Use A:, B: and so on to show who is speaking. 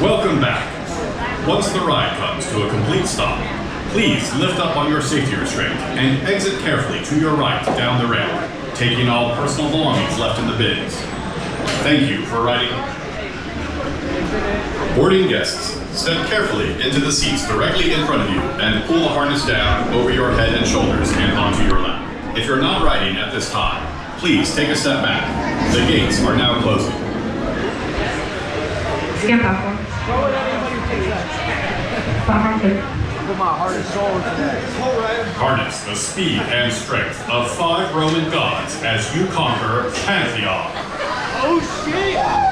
A: Welcome back. Once the ride comes to a complete stop, please lift up on your safety restraint and exit carefully to your right down the rail, taking all personal belongings left in the bins. Thank you for riding. Boarding guests, step carefully into the seats directly in front of you and pull the harness down over your head and shoulders and onto your lap. If you're not riding at this time, please take a step back. The gates are now closing.
B: Scan platform. Platform 2.
C: Put my heart and soul into that.
A: Harness the speed and strength of 5 Roman gods as you conquer Pantheon.
C: Oh shit!